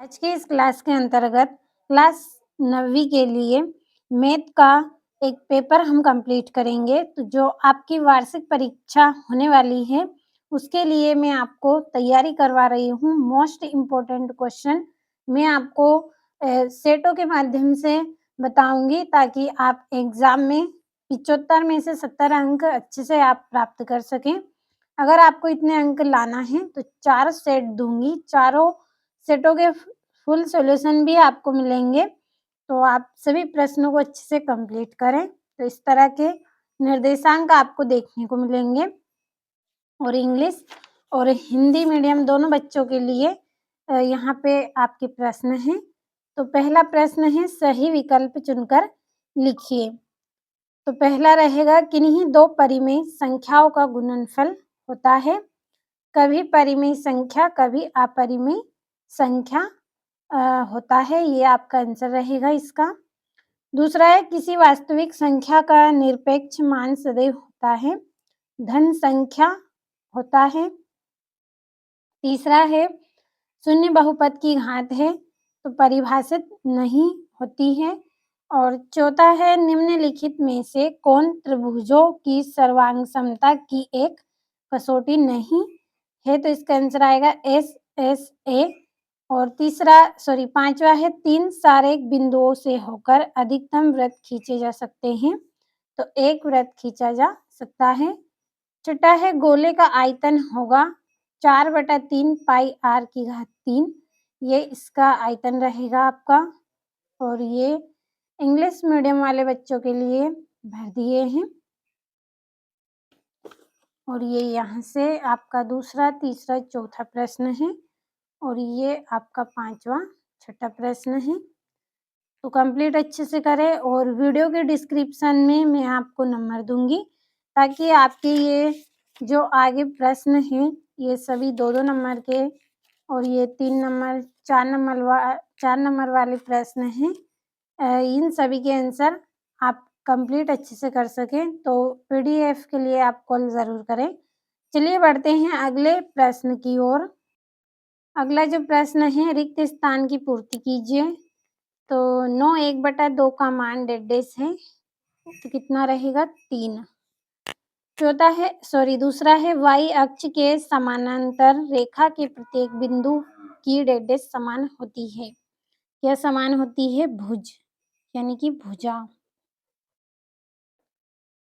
आज के इस क्लास के अंतर्गत क्लास 9वीं के लिए मैथ का एक पेपर हम कंप्लीट करेंगे। तो जो आपकी वार्षिक परीक्षा होने वाली है, उसके लिए मैं आपको तैयारी करवा रही हूँ। मोस्ट इम्पोर्टेंट क्वेश्चन मैं आपको सेटों के माध्यम से बताऊँगी ताकि आप एग्ज़ाम में 75 में से 70 अंक अच्छे से आप प्राप्त कर सकें। अगर आपको इतने अंक लाना है तो 4 सेट दूँगी, चारों सेटों के फुल सॉल्यूशन भी आपको मिलेंगे, तो आप सभी प्रश्नों को अच्छे से कंप्लीट करें। तो इस तरह के निर्देशांक आपको देखने को मिलेंगे और इंग्लिश और हिंदी मीडियम दोनों बच्चों के लिए यहाँ पे आपके प्रश्न हैं। तो पहला प्रश्न है सही विकल्प चुनकर लिखिए। तो पहला रहेगा किन्हीं दो परिमेय संख्याओं का गुणनफल होता है। कभी परिमेय संख्या, कभी अपरिमेय संख्या होता है, ये आपका आंसर रहेगा इसका। दूसरा है किसी वास्तविक संख्या का निरपेक्ष मान सदैव होता है, धन संख्या होता है। तीसरा है शून्य बहुपद की घात है तो परिभाषित नहीं होती है। और चौथा है निम्नलिखित में से कौन त्रिभुजों की सर्वांग समता की एक कसौटी नहीं है, तो इसका आंसर आएगा एस एस ए। और पांचवा है 3 सारेख बिंदुओं से होकर अधिकतम वृत्त खींचे जा सकते हैं, तो एक वृत्त खींचा जा सकता है। छठा है गोले का आयतन होगा 4/3 पाई r की घात 3, ये इसका आयतन रहेगा आपका। और ये इंग्लिश मीडियम वाले बच्चों के लिए भर दिए हैं। और ये यहाँ से आपका दूसरा, तीसरा, चौथा प्रश्न है और ये आपका पांचवा, छठा प्रश्न है। तो कंप्लीट अच्छे से करें और वीडियो के डिस्क्रिप्शन में मैं आपको नंबर दूंगी ताकि आपके ये जो आगे प्रश्न हैं ये सभी 2-2 नंबर के और ये 3 नंबर 4 नंबर वाले प्रश्न हैं, इन सभी के आंसर आप कंप्लीट अच्छे से कर सकें। तो पीडीएफ के लिए आप कॉल ज़रूर करें। चलिए बढ़ते हैं अगले प्रश्न की ओर। अगला जो प्रश्न है रिक्त स्थान की पूर्ति कीजिए। तो 9 1/2 का मान डेढ़ है, तो कितना रहेगा 3। दूसरा है y अक्ष के समानांतर रेखा के प्रत्येक बिंदु की डेढ़ समान होती है। यह समान होती है भुज यानी कि भुजा।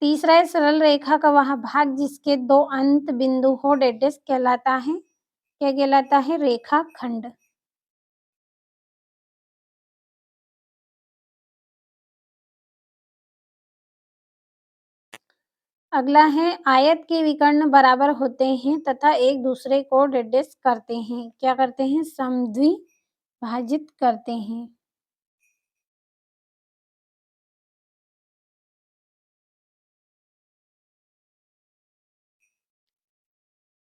तीसरा है सरल रेखा का वह भाग जिसके 2 अंत बिंदु हो डेढ़ कहलाता है, क्या कहलाता है रेखाखंड। अगला है आयत के विकर्ण बराबर होते हैं तथा एक दूसरे को डेढ़ करते हैं, क्या करते हैं समद्विभाजित करते हैं।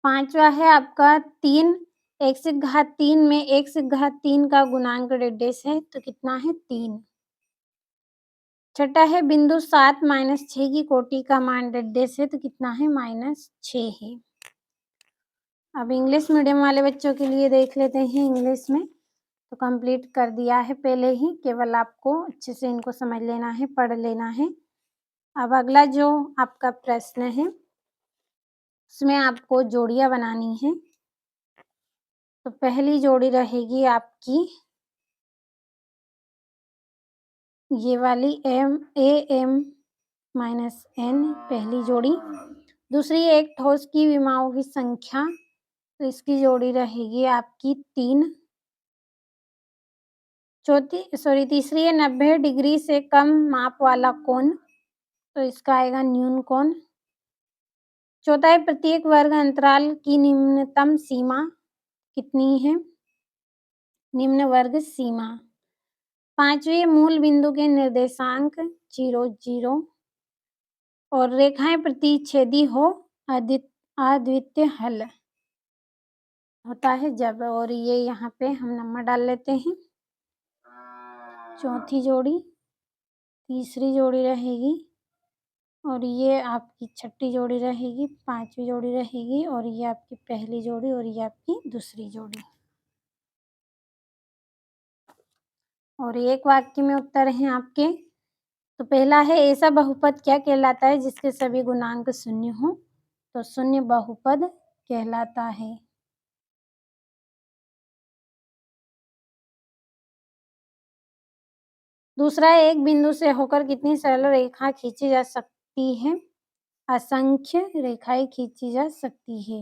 पांचवा है आपका 3 x⁻3 में x⁻3 का गुणांक डेढ़ है, तो कितना है 3। छठा है बिंदु 7 -6 की कोटि का मान डेढ़ है, तो कितना है -6 है। अब इंग्लिश मीडियम वाले बच्चों के लिए देख लेते हैं इंग्लिश में। तो कंप्लीट कर दिया है पहले ही, केवल आपको अच्छे से इनको समझ लेना है, पढ़ लेना है। अब अगला जो आपका प्रश्न है उसमें आपको जोड़ियां बनानी है। तो पहली जोड़ी रहेगी आपकी ये वाली m -n पहली जोड़ी। दूसरी एक ठोस की विमाओं की संख्या, तो इसकी जोड़ी रहेगी आपकी 3। तीसरी है 90 डिग्री से कम माप वाला कोण, तो इसका आएगा न्यून कोण। चौथा है प्रत्येक वर्ग अंतराल की निम्नतम सीमा कितनी है, निम्न वर्ग सीमा। पांचवी मूल बिंदु के निर्देशांक 0 0 और रेखाएं प्रतिच्छेदी हो अद्वितीय हल होता है जब। और ये यहाँ पे हम नंबर डाल लेते हैं। चौथी जोड़ी, तीसरी जोड़ी रहेगी और ये आपकी छठी जोड़ी रहेगी, पांचवी जोड़ी रहेगी और ये आपकी पहली जोड़ी और ये आपकी दूसरी जोड़ी। और एक वाक्य में उत्तर हैं आपके। तो पहला है ऐसा बहुपद क्या कहलाता है जिसके सभी गुणांक शून्य हो? तो शून्य बहुपद कहलाता है। दूसरा है एक बिंदु से होकर कितनी सरल रेखा खींची जा सकती है? असंख्य रेखाएं खींची जा सकती है।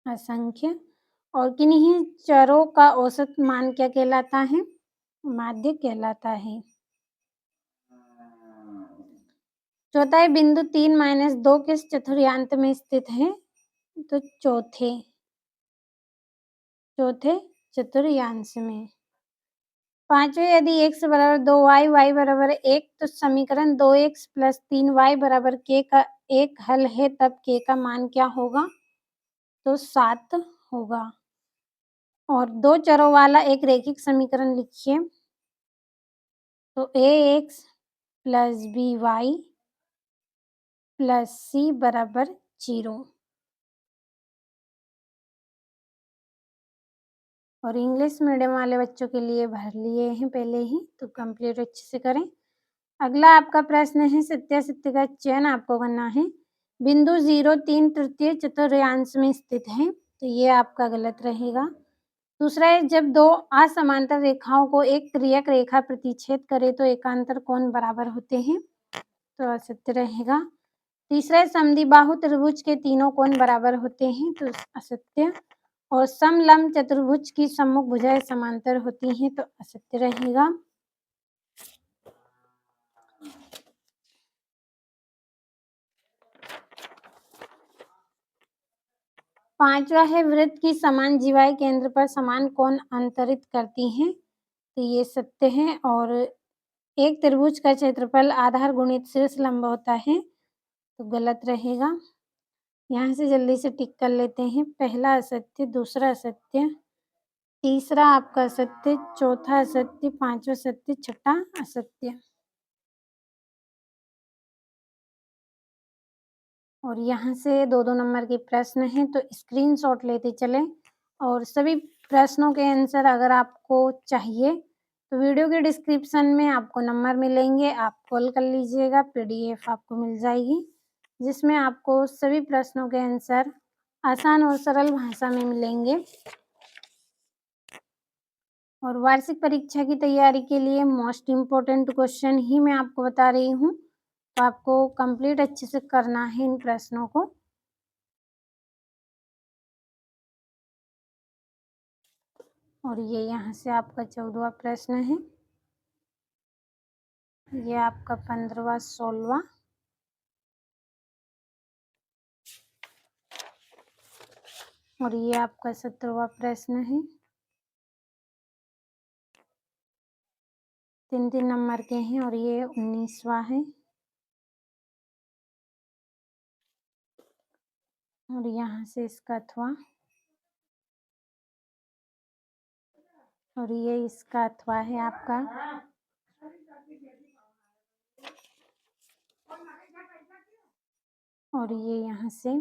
असंख्य। और किन्हीं चरों का औसत मान क्या कहलाता है? माध्य कहलाता है। चौथा है बिंदु 3-2 किस चतुर्थांश में स्थित है? तो चौथे चतुर्थांश में। पांचवें यदि x बराबर 2y y बराबर 1 तो समीकरण 2x प्लस 3y बराबर k का एक हल है तब k का मान क्या होगा? तो 7 होगा। और दो चरों वाला एक रैखिक समीकरण लिखिए। तो ax plus by plus c बराबर 0। और इंग्लिश मीडियम वाले बच्चों के लिए भर लिए हैं पहले ही, तो कंप्लीट अच्छे से करें। अगला आपका प्रश्न है सत्यासत्य का चयन आपको करना है। बिंदु 0 3 तृतीय चतुर्थांश में स्थित है, तो ये आपका गलत रहेगा। दूसरा है जब दो असमांतर रेखाओं को एक त्रियक रेखा प्रतिच्छेद करे तो एकांतर कोण बराबर होते हैं, तो असत्य रहेगा। तीसरा है समद्विबाहु त्रिभुज के तीनों कोण बराबर होते हैं, तो असत्य। और समलंब चतुर्भुज की सम्मुख भुजाएं समांतर होती हैं, तो असत्य रहेगा। पांचवा है वृत्त की समान जीवाएं केंद्र पर समान कोण अंतरित करती हैं, तो ये सत्य है। और एक त्रिभुज का क्षेत्रफल आधार गुणित शीर्ष लंब होता है, तो गलत रहेगा। यहाँ से जल्दी से टिक कर लेते हैं। पहला असत्य, दूसरा असत्य, तीसरा आपका असत्य, चौथा असत्य, पांचवा सत्य, छठा असत्य। और यहाँ से 2-2 नंबर के प्रश्न हैं, तो स्क्रीनशॉट लेते चलें। और सभी प्रश्नों के आंसर अगर आपको चाहिए तो वीडियो के डिस्क्रिप्शन में आपको नंबर मिलेंगे, आप कॉल कर लीजिएगा। पीडीएफ आपको मिल जाएगी जिसमें आपको सभी प्रश्नों के आंसर आसान और सरल भाषा में मिलेंगे। और वार्षिक परीक्षा की तैयारी के लिए मोस्ट इम्पोर्टेंट क्वेश्चन ही मैं आपको बता रही हूँ, तो आपको कंप्लीट अच्छे से करना है इन प्रश्नों को। और ये यहाँ से आपका 14वां प्रश्न है, ये आपका 15वां, 16वां, और ये आपका 17वां प्रश्न है। 3-3 नंबर के हैं। और ये 19वां है। और यहाँ से इसका अथवा, और ये इसका अथवा है आपका। और ये यहाँ से